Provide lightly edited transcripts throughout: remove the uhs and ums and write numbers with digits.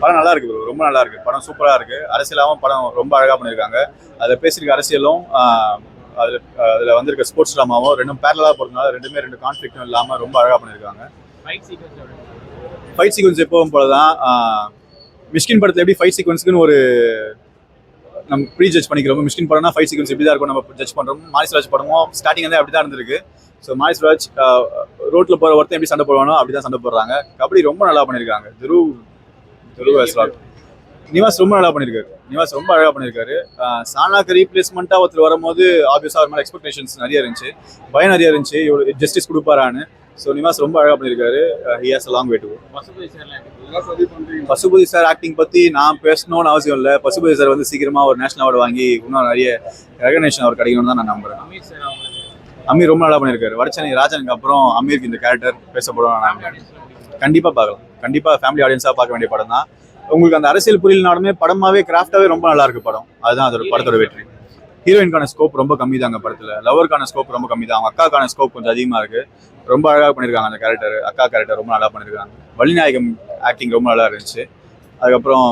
படம் நல்லா இருக்கு ப்ரோ, ரொம்ப நல்லா இருக்கு. படம் சூப்பரா இருக்கு. அரசியலாவும் படம் ரொம்ப அழகா பண்ணியிருக்காங்க. அதில் பேசியிருக்க அரசியலும் அதில் அதில் வந்திருக்க ஸ்போர்ட்ஸ் ட்ராமாவும் ரெண்டும் பேரலாக போகிறதுனால ரெண்டுமே ரெண்டு கான்ஃப்ளிக்டும் இல்லாமல் ரொம்ப அழகாக பண்ணியிருக்காங்க. ஃபைட் சீக்வன்ஸ் எப்பவும் போல தான். மிஷ்கின் படத்தில் எப்படி ஃபைட் சீக்வன்ஸுக்குன்னு ஒரு நம்ம ப்ரீ ஜட்ஜ் பண்ணிக்கிறோம். மிஷ்கின் படம்னா ஃபைட் சீக்வன்ஸ் எப்படி தான் இருக்கும் நம்ம ஜட்ஜ் பண்ணுறோம். மாரிஸ்வராஜ் படமும் ஸ்டார்டிங் வந்து அப்படி தான் இருந்திருக்கு. ஸோ மாரிஸ்வராஜ் ரோட்டில் போகிற ஒருத்தன் எப்படி சண்டை போடுவானோ அப்படி தான் சண்டை போடுறாங்க. கபடி ரொம்ப நல்லா பண்ணியிருக்காங்க. நிவாஸ் ரொம்ப நல்லா பண்ணியிருக்காரு. நிவாஸ் ரொம்ப அழகாக பண்ணியிருக்காரு. சானாக்கு ரீப்ளேஸ்மெண்ட்டாக ஒருத்தர் வரும்போது ஆப்வியஸாக அவர் மேலே எக்ஸ்பெக்டேஷன்ஸ் நிறைய இருந்துச்சு, பயம் நிறைய இருந்துச்சு, இவ்வளோ ஜஸ்டிஸ் கொடுப்பாரான்னு. ஸோ நிவாஸ் ரொம்ப அழகாக பண்ணியிருக்காரு. He has a long way to go. Pasupathi sir acting பற்றி நான் பேசணும்னு அவசியம் இல்லை. பசுபதி சார் வந்து சீக்கிரமாக ஒரு நேஷனல் அவார்டு வாங்கி இன்னும் நிறைய ரெகக்னேஷன் அவர் கிடைக்கணும்னு தான் நான் நம்புறேன். அமீர் ரொம்ப நல்லா பண்ணியிருக்காரு. வடச்சென்னை ராஜனுக்கு அப்புறம் அமீருக்கு இந்த கேரக்டர் பேசப்படும். நான் கண்டிப்பாக பார்க்கலாம். கண்டிப்பாக ஃபேமிலி ஆடியன்ஸாக பார்க்க வேண்டிய படம் தான். உங்களுக்கு அந்த அரசியல் புரியலனாலுமே படமாவே கிராஃப்டாவே ரொம்ப நல்லா இருக்கு படம். அதுதான் அதோட படத்தோட வெற்றி. ஹீரோயின்கான ஸ்கோப் ரொம்ப கம்மி தாங்க படத்துல. லவருக்கான ஸ்கோப் ரொம்ப கம்மி தான். அவங்க அக்காக்கான ஸ்கோப் கொஞ்சம் அதிகமா இருக்கு. ரொம்ப அழகாக பண்ணியிருக்காங்க அந்த கேரக்டர். அக்கா கேரக்டர் ரொம்ப நல்லா பண்ணியிருக்காங்க. வள்ளிநாயகம் ஆக்டிங் ரொம்ப நல்லா இருந்துச்சு. அதுக்கப்புறம்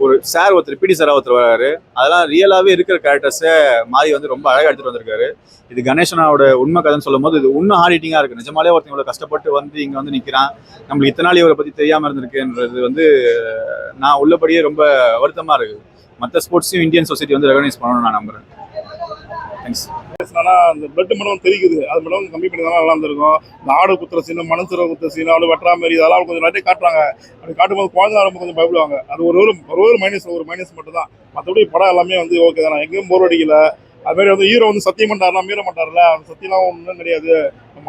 ஒரு சார் ஒருத்தர் பிடி சாரா ஒருத்தர் வராரு. அதெல்லாம் ரியலாகவே இருக்கிற கேரக்டர்ஸை மாறி வந்து ரொம்ப அழகாக எடுத்துகிட்டு வந்திருக்காரு. இது கணேசனோட உண்மை கதைன்னு சொல்லும் போது இது இன்னும் ஹார்டிட்டிங்காக இருக்குது. நிஜமாலே ஒருத்தன் இவ்வளோ கஷ்டப்பட்டு வந்து இங்கே வந்து நிற்கிறான், நம்மளுக்கு இத்தனை நாள் இவரை பற்றி தெரியாமல் இருந்திருக்குன்றது வந்து நான் உள்ளபடியே ரொம்ப வருத்தமாக இருக்குது. மற்ற ஸ்போர்ட்ஸையும் இந்தியன் சொசைட்டி வந்து ரெகனைஸ் பண்ணணும்னு நான் நம்புகிறேன். தேங்க்ஸ். அந்த பிளட் மனம் தெரியுது, அது மட்டும் கம்மி பண்ணி தான் நல்லா இருந்திருக்கும். இந்த ஆடு குத்துற சீனு, மனசுற குத்துற சீனு, ஆடு வெட்டுற மாதிரி இதெல்லாம் கொஞ்சம் நிறைய காட்டுறாங்க. அப்படி காட்டும்போது குழந்தை ரொம்ப கொஞ்சம் பயப்படுவாங்க. அது ஒரு மைனஸ் மட்டும் தான். மற்றபடி படம் எல்லாமே வந்து ஓகே தானே, எங்கேயும் போர் அடிக்கல. அது மாதிரி வந்து ஹீரோ வந்து சத்தியம் பண்ணாருலாம் மீற மாட்டார்ல, அந்த சத்தியம்லாம் ஒன்றும் கிடையாது,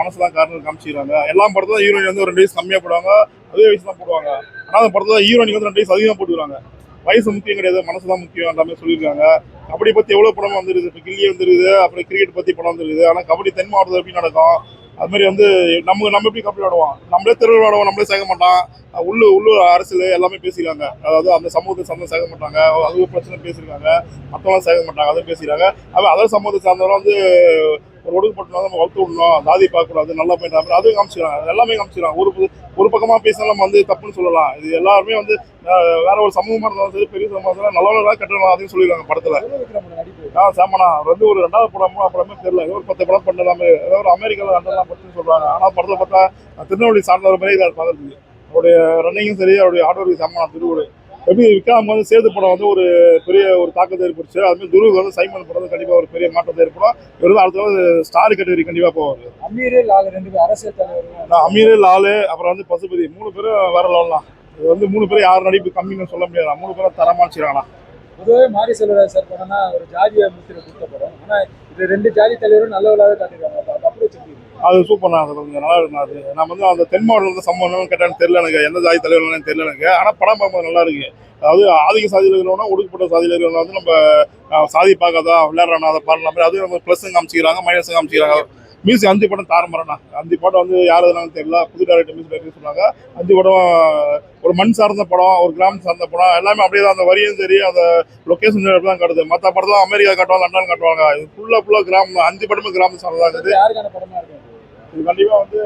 மனசுலாம் காரணம் காமிச்சிக்கிறாங்க. எல்லா படத்துல ஹீரோயின் வந்து ஒரு 2 வயசு கம்மியாக போடுவாங்க, அதே வயசு தான் போடுவாங்க. ஆனால் அந்த படத்துல ஹீரோயினுக்கு வந்து 2 வயசு அதிகமாக போட்டுக்கிறாங்க. வயசு முக்கியம் கிடையாது, மனசு தான் முக்கியம் எல்லாமே சொல்லியிருக்காங்க. கபடி பற்றி எவ்வளோ படம் வந்துருது, இப்போ கில்லி வந்துருக்குது, அப்புறம் கிரிக்கெட் பற்றி படம் வந்துருக்குது. ஆனால் கபடி தென் மாவட்டத்தில் எப்படி நடக்கும், அது மாதிரி வந்து நம்ம எப்படி கபடி விளாடுவோம், நம்மளே தெருவில் விளாடுவோம், நம்மளே சேர்க்க மாட்டோம். உள்ளூர் அரசியல் எல்லாமே பேசிக்கிறாங்க. அதாவது அந்த சமூகத்தை சார்ந்த சேர்க்க மாட்டாங்க, அது பிரச்சனை பேசியிருக்காங்க. மற்றவங்களாம் சேர்க்க மாட்டாங்க, அதை பேசிக்கிறாங்க. அதர் சமூகத்தை சார்ந்தவங்க வந்து ஒரு ஒடுக்கப்பட்டவங்க நம்ம வளர்த்து விடணும், ஜாதி பார்க்கக்கூடாது, நல்லா போயிட்டு அதுவும் காமிச்சிக்கிறாங்க. எல்லாமே காமிச்சிக்கிறாங்க. ஒரு பக்கமாக பேசினா நம்ம வந்து தப்புன்னு சொல்லலாம். இது எல்லாருமே வந்து வேற ஒரு சமூகமாக இருந்தாலும் சரி, பெரிய சமூகமாக இருந்தாலும் நல்லவங்களா கட்டணும் அதையும் சொல்லியிருக்காங்க படத்துல. சாமனா வந்து ஒரு 2வது படம் படமே தெரியல, ஒரு 10 படம் பண்ணலாமே, ஏதாவது ஒரு அமெரிக்காவில் அண்டர்லாம் பட்டுன்னு சொல்றாங்க. ஆனால் படத்தை பார்த்தா திருநெல்வேலி சார்ந்த மாதிரி இதை பார்த்துருக்கு. அவருடைய ரன்னிங்கும் சரி, அவருடைய ஆர்டருக்கு சாமனா திருவுடு எப்படி விக்ரம் வந்து சேது படம் வந்து ஒரு பெரிய ஒரு தாக்கத்தை ஏற்படுச்சு. அதுமாதிரி துருவுக்கு வந்து சைமன் படம் கண்டிப்பாக ஒரு பெரிய மாற்றத்தை ஏற்படும். இவர் தான் அடுத்த ஸ்டார் கேட்டகரி கண்டிப்பாக போவார். அமீர் லால் 2 அரசியல் தலைவர், அமீர் லாலு அப்புறம் வந்து பசுபதி 3 பேரும் வேற லெவல்லாம். இது வந்து 3 பேரும் யார் நடிப்பு கம்மின்னு சொல்ல முடியாது. 3 பேரும் தரமாச்சிருக்காங்களா. பொதுவாக மாரி செல்வராஜ் சார் படம்னா ஒரு ஜாதியை முத்திரை கொடுத்த படம். ஆனால் இது 2 ஜாதி தலைவரும் நல்லவர்களாகவே காட்டிடுவாங்க. அது சூப்பர் தான், அது கொஞ்சம் நல்லா இருக்கும். அது நம்ம வந்து அந்த தென் மாவட்டத்தில் சம்பவம் கேட்டான்னு தெரியல எனக்கு, எந்த ஜாதி தலைவர்கள்னு தெரியல எனக்கு. ஆனால் படம் பார்க்கும்போது நல்லா இருக்கு. அதாவது ஆதிக்க சாதியில் இருக்கிறவனா ஒடுக்கப்பட்ட சாதியில் இருக்கிறவங்க வந்து நம்ம சாதி பார்க்காதா விளையாடுறானா அதை பாடலாம். அது நம்ம ப்ளஸ்ஸும் காமிச்சிக்கிறாங்க, மைனஸும் காமிச்சிக்கிறாங்க. மியூசிக் 5 படம் தாரமரண்ணா. 5 படம் வந்து யார் எதுனாலும் தெரியல, புது டேரக்டர் மியூசிக் டைரக்டர் சொன்னாங்க. 5 படம் ஒரு மண் சார்ந்த படம், ஒரு கிராமம் சார்ந்த படம், எல்லாமே அப்படியே தான். அந்த வரியும் சரி, அந்த லொக்கேஷன் தான் காட்டுது. மற்ற படத்தில் அமெரிக்கா காட்டுவாங்க, லண்டன் காட்டுவாங்க. இது ஃபுல்லாக கிராமம் தான். 5 படமும் கிராமம் சார்ந்ததாக இருக்குது. யாருக்கான படமா இருக்கு இது கண்டிப்பாக வந்து